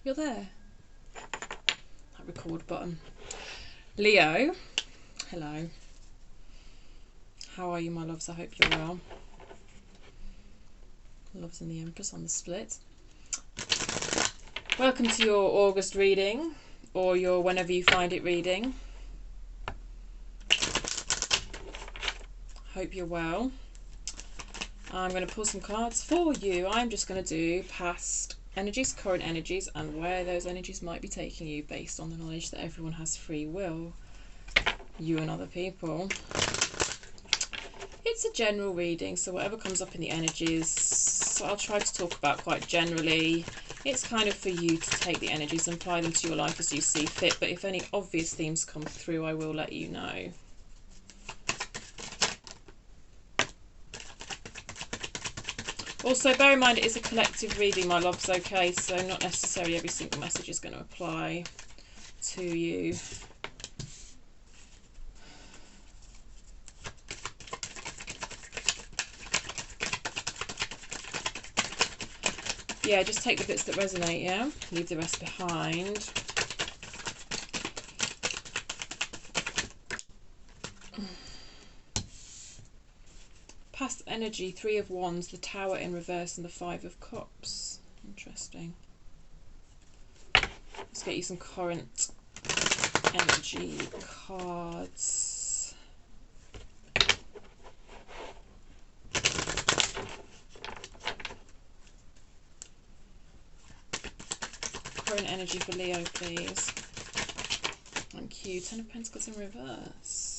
You're there. That record button. Leo, hello. How are you, my loves? I hope you're well. Loves and the Empress on the split. Welcome to your August reading, or your whenever you find it reading. Hope you're well. I'm going to pull some cards for you. I'm just going to do past energies, current energies, and where those energies might be taking you based on the knowledge that everyone has free will, you and other people. It's a general reading, so whatever comes up in the energies, I'll try to talk about quite generally. It's kind of for you to take the energies and apply them to your life as you see fit, but if any obvious themes come through, I will let you know. Also, bear in mind it is a collective reading, my loves, okay? So not necessarily every single message is going to apply to you. Yeah, just take the bits that resonate, yeah? Leave the rest behind. Past energy, 3 of Wands, the Tower in reverse, and the 5 of Cups. Interesting. Let's get you some current energy cards. Current energy for Leo, please. Thank you. 10 of Pentacles in reverse.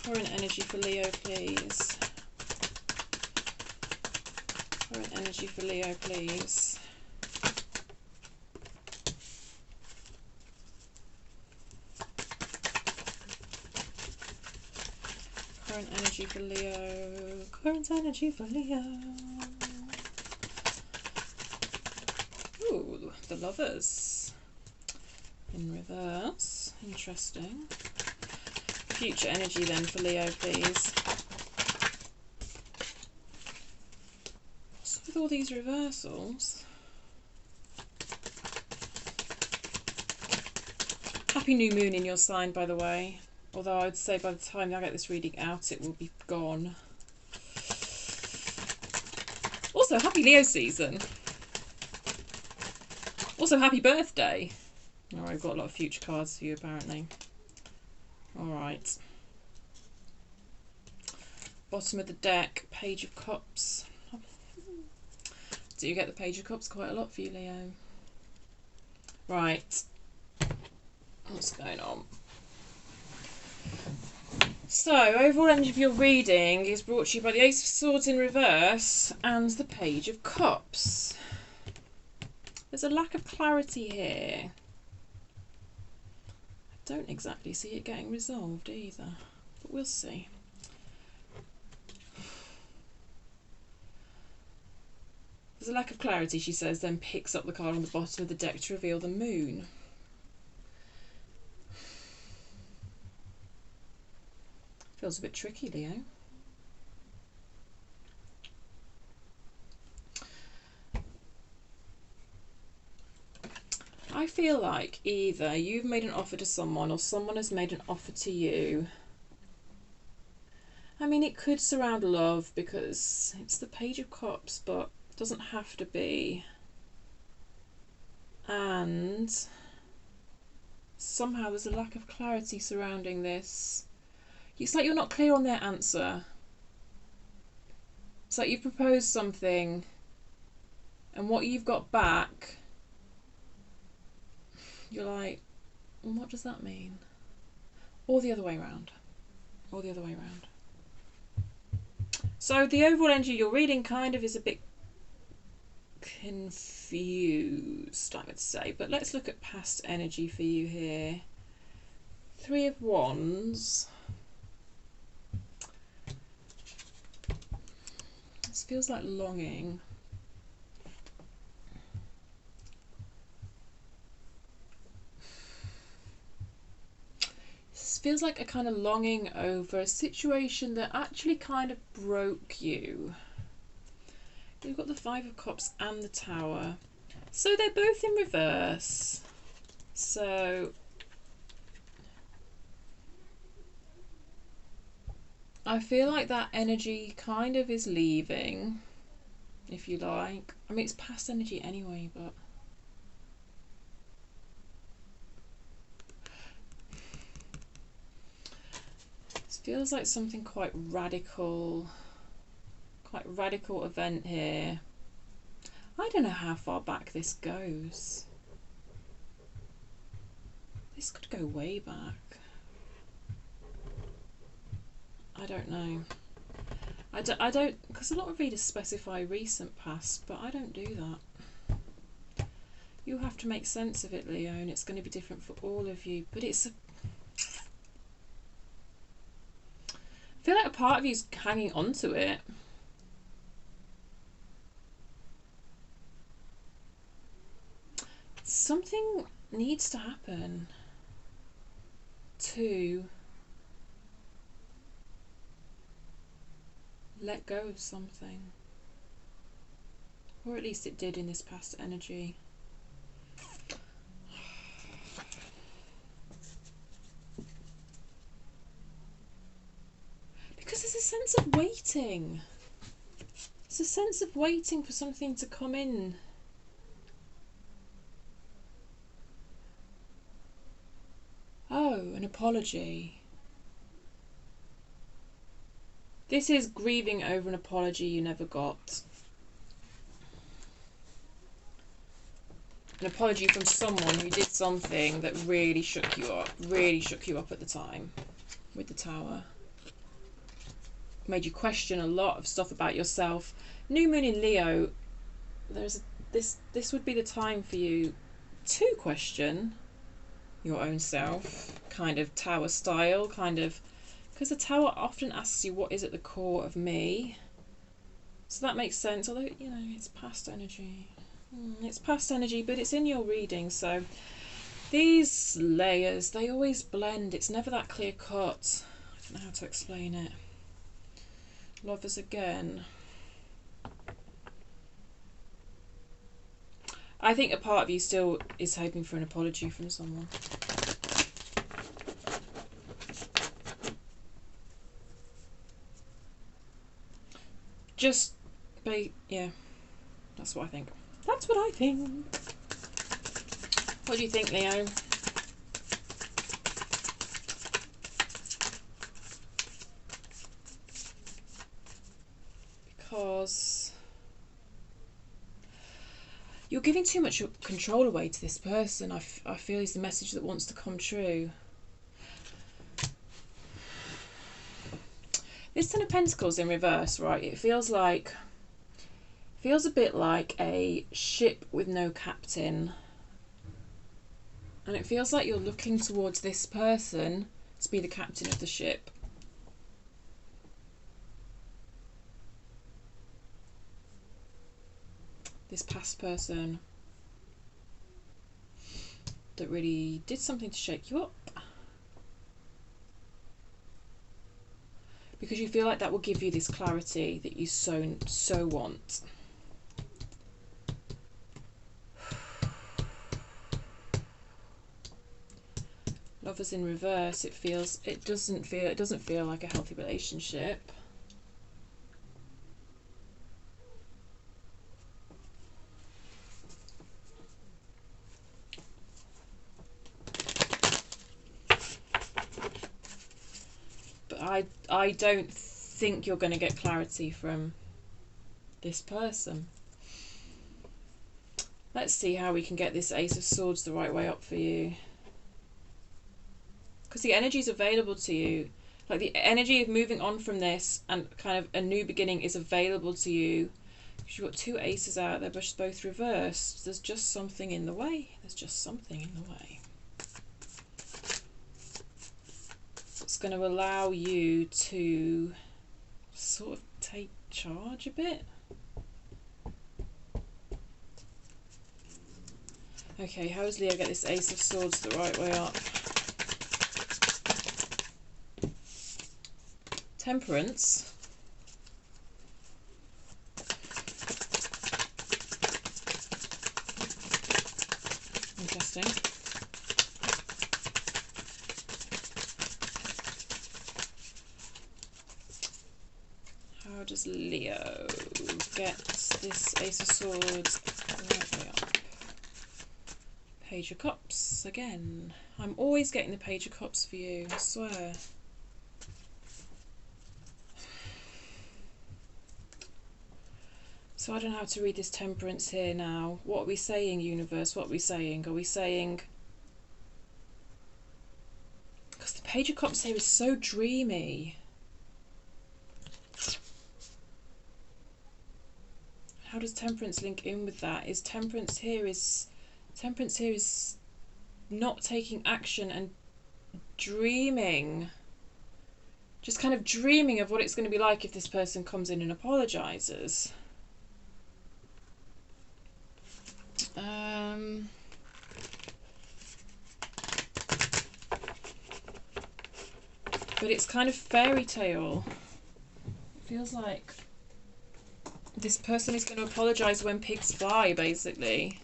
Current energy for Leo, please. Current energy for Leo, please. Current energy for Leo. Current energy for Leo. Ooh, the Lovers in reverse. Interesting. Future energy then for Leo, please. So with all these reversals, happy new moon in your sign, by the way. Although I'd say by the time I get this reading out, it will be gone. Also, happy Leo season. Also, happy birthday. Oh, I've got a lot of future cards for you, apparently. Alright. Bottom of the deck, Page of Cups. Do you get the Page of Cups quite a lot for you, Leo? Right. What's going on? So, overall energy of your reading is brought to you by the Ace of Swords in reverse and the Page of Cups. There's a lack of clarity here. I don't exactly see it getting resolved either, but we'll see. There's a lack of clarity, she says, then picks up the card on the bottom of the deck to reveal the moon. Feels a bit tricky, Leo. I feel like either you've made an offer to someone or someone has made an offer to you. I mean, it could surround love because it's the Page of Cups, but it doesn't have to be. And somehow there's a lack of clarity surrounding this. It's like you're not clear on their answer. It's like you've proposed something and what you've got back, you're like, what does that mean? Or the other way around. Or the other way around. So the overall energy you're reading kind of is a bit confused, I would say. But let's look at past energy for you here. 3 of Wands. This feels like longing. This feels like a kind of longing over a situation that actually kind of broke you. You've got the Five of Cups and the Tower. So they're both in reverse. So I feel like that energy kind of is leaving, if you like. I mean, it's past energy anyway, but it feels like something quite radical event here. I don't know how far back this goes. This could go way back. I don't know. I don't, because a lot of readers specify recent past, but I don't do that. You have to make sense of it, Leo, and it's going to be different for all of you. But it's a... I feel like a part of you's hanging on to it. Something needs to happen to let go of something. Or at least it did in this past energy. Because there's a sense of waiting. There's a sense of waiting for something to come in. Oh, an apology. This is grieving over an apology you never got. An apology from someone who did something that really shook you up at the time with the Tower. Made you question a lot of stuff about yourself. New Moon in Leo, this would be the time for you to question your own self, kind of Tower style, kind of, because the Tower often asks you what is at the core of me. So that makes sense, although, you know, it's past energy. It's past energy, but it's in your reading, so these layers, they always blend. It's never that clear cut. I don't know how to explain it. Lovers again. I think a part of you still is hoping for an apology from someone. Just, yeah, that's what I think. That's what I think. What do you think, Leo? Because you're giving too much control away to this person. I feel is the message that wants to come true. This Ten of Pentacles in reverse, right? It feels a bit like a ship with no captain. And it feels like you're looking towards this person to be the captain of the ship. This past person that really did something to shake you up. Because you feel like that will give you this clarity that you so want. Lovers in reverse, it doesn't feel like a healthy relationship. But I don't think you're going to get clarity from this person. Let's see how we can get this Ace of Swords the right way up for you. Because the energy is available to you. Like the energy of moving on from this and kind of a new beginning is available to you. You've got two aces out there, but both reversed. There's just something in the way. There's just something in the way. It's going to allow you to sort of take charge a bit. Okay, how does Leo get this Ace of Swords the right way up? Temperance. Interesting. How does Leo get this Ace of Swords right way up? Page of Cups again. I'm always getting the Page of Cups for you, I swear. So I don't know how to read this Temperance here now. What are we saying, universe? What are we saying? Are we saying... Because the Page of Cups here is so dreamy. How does Temperance link in with that? Is Temperance here is not taking action and dreaming. Just kind of dreaming of what it's going to be like if this person comes in and apologises. But it's kind of fairy tale. It feels like this person is going to apologise when pigs fly, basically.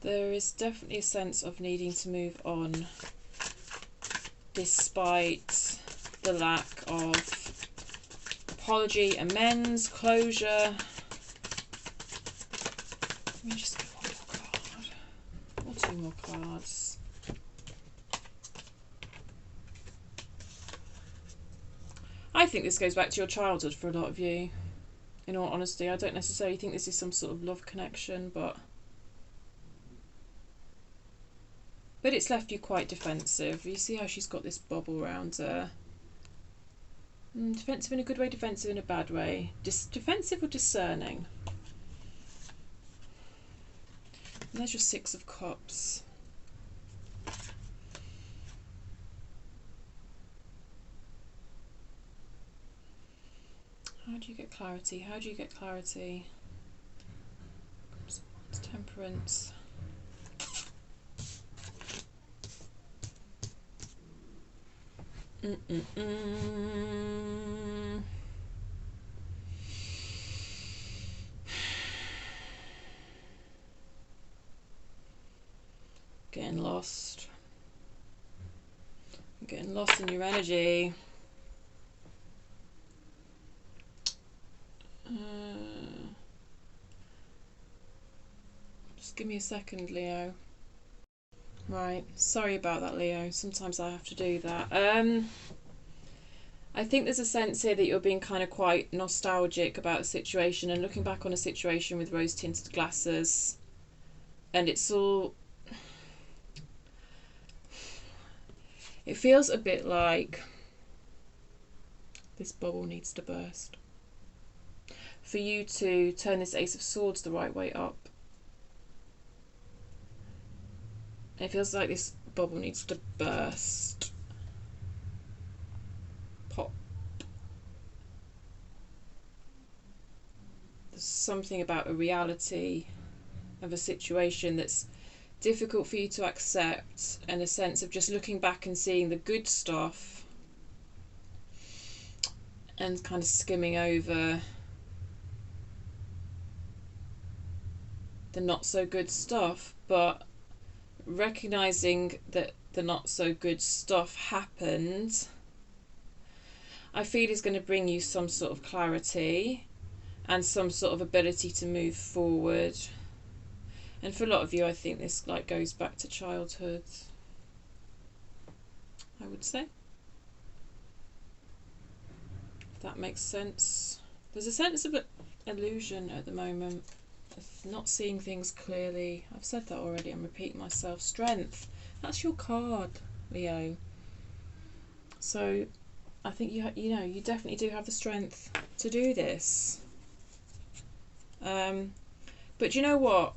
There is definitely a sense of needing to move on despite the lack of apology, amends, closure. Let me just get one more card. Or two more cards. I think this goes back to your childhood for a lot of you. In all honesty, I don't necessarily think this is some sort of love connection, but it's left you quite defensive. You see how she's got this bubble around her. Defensive in a good way, defensive in a bad way. Defensive or discerning? And there's your Six of Cups. How do you get clarity? How do you get clarity? Temperance. Getting lost. Getting lost in your energy. Just give me a second, Leo. Right, sorry about that, Leo. Sometimes I have to do that. I think there's a sense here that you're being kind of quite nostalgic about a situation and looking back on a situation with rose-tinted glasses. And it's all... It feels a bit like this bubble needs to burst. For you to turn this Ace of Swords the right way up. It feels like this bubble needs to burst. Pop. There's something about a reality of a situation that's difficult for you to accept, and a sense of just looking back and seeing the good stuff and kind of skimming over the not so good stuff, but recognizing that the not so good stuff happened, I feel is going to bring you some sort of clarity and some sort of ability to move forward. And for a lot of you, I think this like goes back to childhood, I would say. If that makes sense. There's a sense of illusion at the moment. Not seeing things clearly. I've said that already, I'm repeating myself. Strength, that's your card, Leo. So I think you definitely do have the strength to do this. But you know what?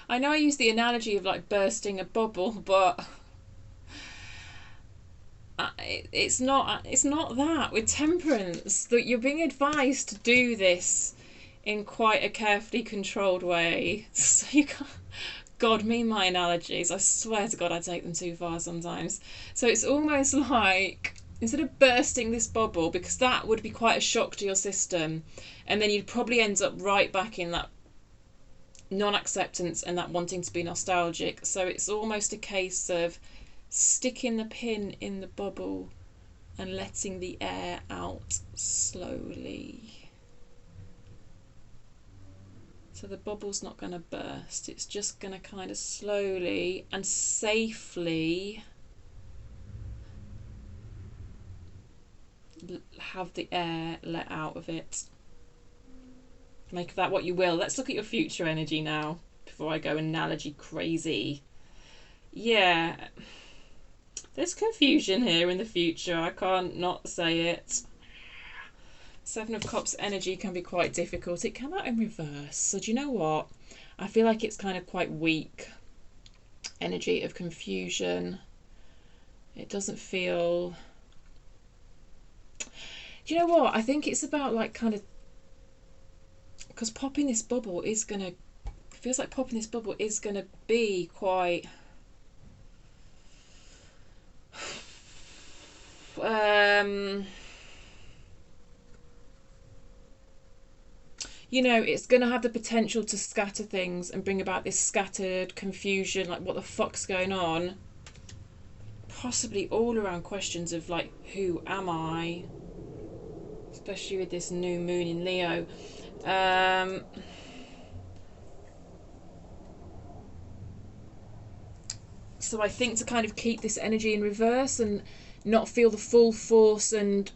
I know I use the analogy of like bursting a bubble, but it's not that with temperance, that you're being advised to do this in quite a carefully controlled way. So you can't. God, me and my analogies, I swear to God I take them too far sometimes. So it's almost like, instead of bursting this bubble, because that would be quite a shock to your system, and then you'd probably end up right back in that non-acceptance and that wanting to be nostalgic. So it's almost a case of sticking the pin in the bubble and letting the air out slowly. So the bubble's not going to burst, it's just going to kind of slowly and safely have the air let out of it. Make of that what you will. Let's look at your future energy now, before I go analogy crazy. Yeah, there's confusion here in the future, I can't not say it. Seven of Cups energy can be quite difficult. It came out in reverse, so do you know what? I feel like it's kind of quite weak energy of confusion. It doesn't feel... Do you know what? I think it's about like kind of... Because popping this bubble is going to... Feels like popping this bubble is going to be quite... you know, it's going to have the potential to scatter things and bring about this scattered confusion, like what the fuck's going on? Possibly all around questions of like, who am I? Especially with this new moon in Leo. So I think to kind of keep this energy in reverse and not feel the full force and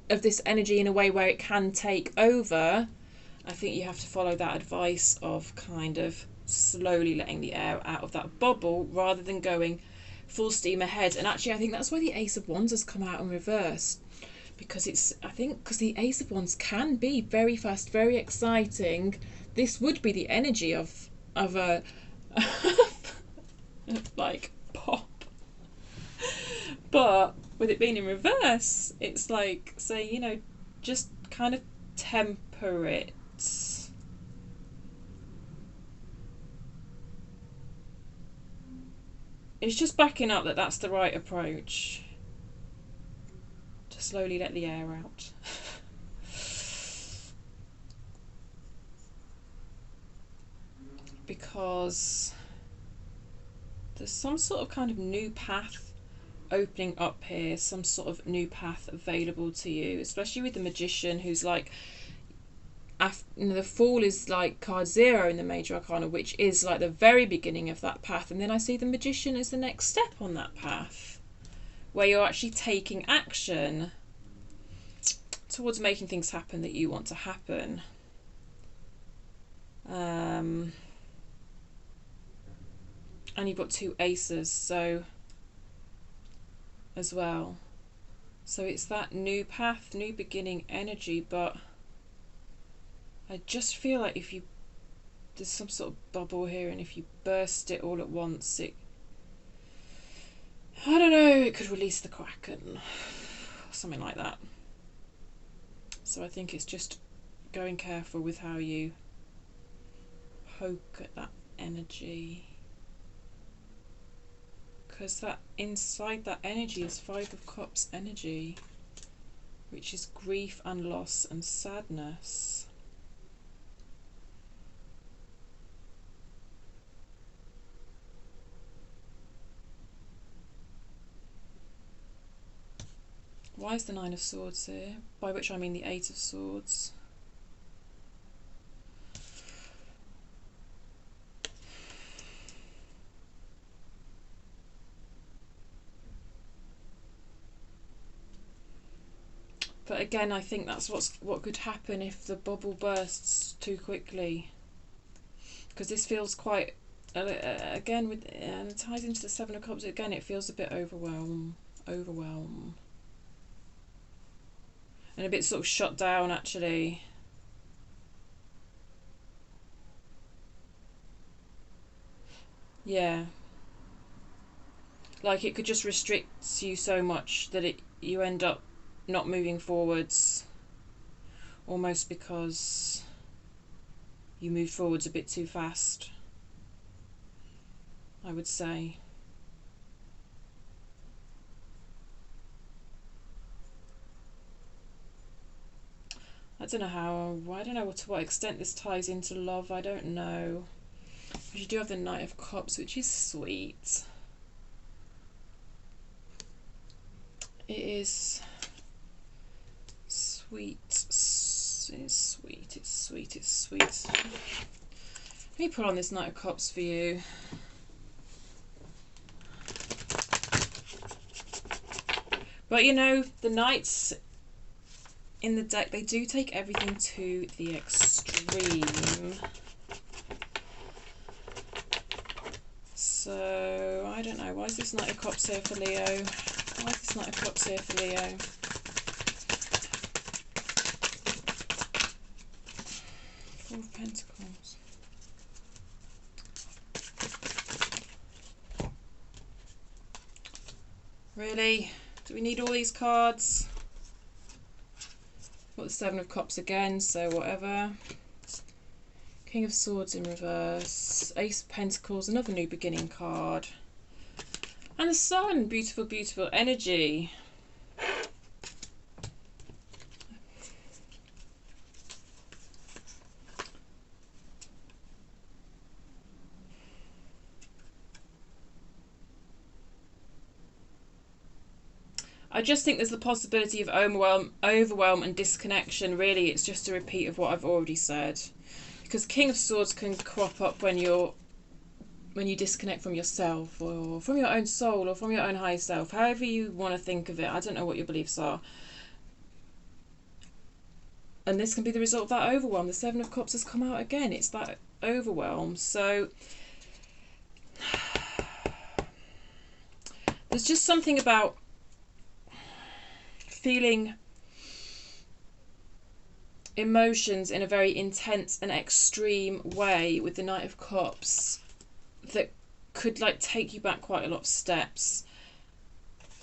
of this energy in a way where it can take over, I think you have to follow that advice of kind of slowly letting the air out of that bubble rather than going full steam ahead. And actually I think that's why the Ace of Wands has come out in reverse, because it's, I think, because the Ace of Wands can be very fast, very exciting. This would be the energy of a like pop, but with it being in reverse, it's like, say, you know, just kind of temper it. It's just backing up that that's the right approach, to slowly let the air out. Because there's some sort of kind of new path opening up here, some sort of new path available to you, especially with the Magician, who's like, you know, the Fool is like card 0 in the Major Arcana, which is like the very beginning of that path, and then I see the Magician as the next step on that path, where you're actually taking action towards making things happen that you want to happen. And you've got 2 aces, so as well. So it's that new path, new beginning energy, but I just feel like if you, there's some sort of bubble here, and if you burst it all at once, it, I don't know, it could release the Kraken, something like that. So I think it's just going careful with how you poke at that energy, because that inside that energy is 5 of Cups energy, which is grief and loss and sadness. Why is the 9 of Swords here? By which I mean the 8 of Swords. But again, I think that's what could happen if the bubble bursts too quickly. Because this feels quite, again, with, and it ties into the 7 of Cups, again, it feels a bit overwhelm. And a bit sort of shut down, actually. Yeah. Like, it could just restrict you so much that you end up not moving forwards, almost because you move forwards a bit too fast, I would say. I don't know to what extent this ties into love, I don't know. But you do have the Knight of Cups, which is sweet. It is sweet. It's sweet, it's sweet, it's sweet. Let me put on this Knight of Cups for you. But you know, the Knights in the deck, they do take everything to the extreme. So, I don't know. Why is this Knight of Cups here for Leo? Why is this Knight of Cups here for Leo? Four of Pentacles. Really? Do we need all these cards? Got the Seven of Cups again, so whatever. King of Swords in reverse. Ace of Pentacles, another new beginning card. And the Sun, beautiful, beautiful energy. I just think there's the possibility of overwhelm and disconnection. Really, it's just a repeat of what I've already said. Because King of Swords can crop up when you disconnect from yourself, or from your own soul, or from your own higher self, however you want to think of it. I don't know what your beliefs are. And this can be the result of that overwhelm. The Seven of Cups has come out again. It's that overwhelm. So there's just something about feeling emotions in a very intense and extreme way with the Knight of Cups that could like take you back quite a lot of steps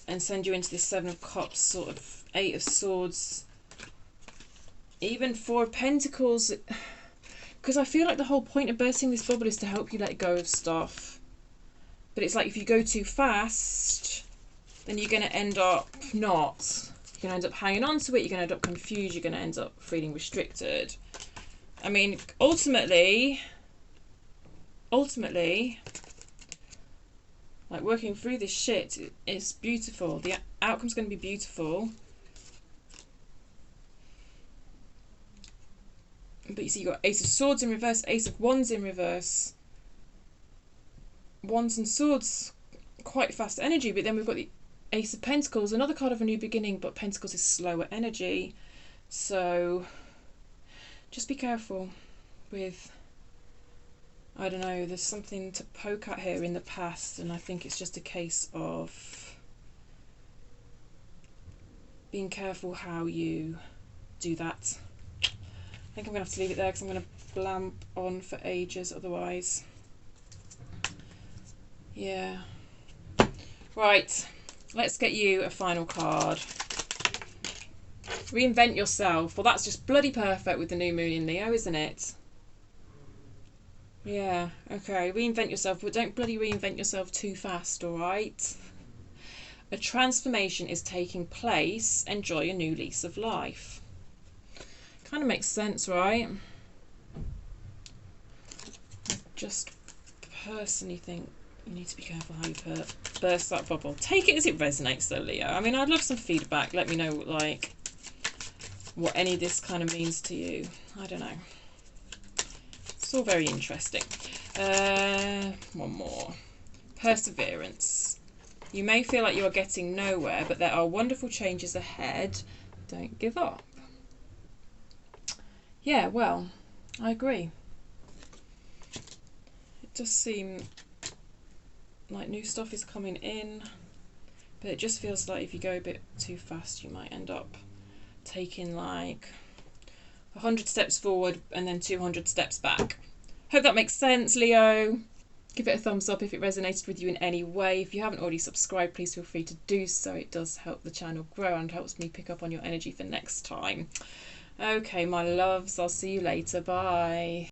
and send you into this Seven of Cups, sort of Eight of Swords, even Four of Pentacles, because I feel like the whole point of bursting this bubble is to help you let go of stuff. But it's like if you go too fast, then you're going to end up not. You're going to end up hanging on to it, you're going to end up confused, you're going to end up feeling restricted. I mean, ultimately, like, working through this shit is beautiful. The outcome's going to be beautiful. But you see, you've got Ace of Swords in reverse, Ace of Wands in reverse. Wands and Swords, quite fast energy, but then we've got the Ace of Pentacles, another card of a new beginning, but Pentacles is slower energy. So just be careful with, I don't know, there's something to poke at here in the past, and I think it's just a case of being careful how you do that. I think I'm going to have to leave it there because I'm going to blamp on for ages otherwise. Yeah. Right. Let's get you a final card. Reinvent yourself. Well, that's just bloody perfect with the new moon in Leo, isn't it? Yeah, okay. Reinvent yourself, but don't bloody reinvent yourself too fast, alright? A transformation is taking place. Enjoy a new lease of life. Kind of makes sense, right? I just personally think you need to be careful how you burst that bubble. Take it as it resonates though, Leo. I mean, I'd love some feedback. Let me know, like, what any of this kind of means to you. I don't know. It's all very interesting. One more. Perseverance. You may feel like you are getting nowhere, but there are wonderful changes ahead. Don't give up. Yeah, well, I agree. It does seem like new stuff is coming in, but it just feels like if you go a bit too fast, you might end up taking like 100 steps forward and then 200 steps back. Hope that makes sense, Leo. Give it a thumbs up if it resonated with you in any way. If you haven't already subscribed, please feel free to do so. It does help the channel grow and helps me pick up on your energy for next time. Okay, my loves, I'll see you later. Bye.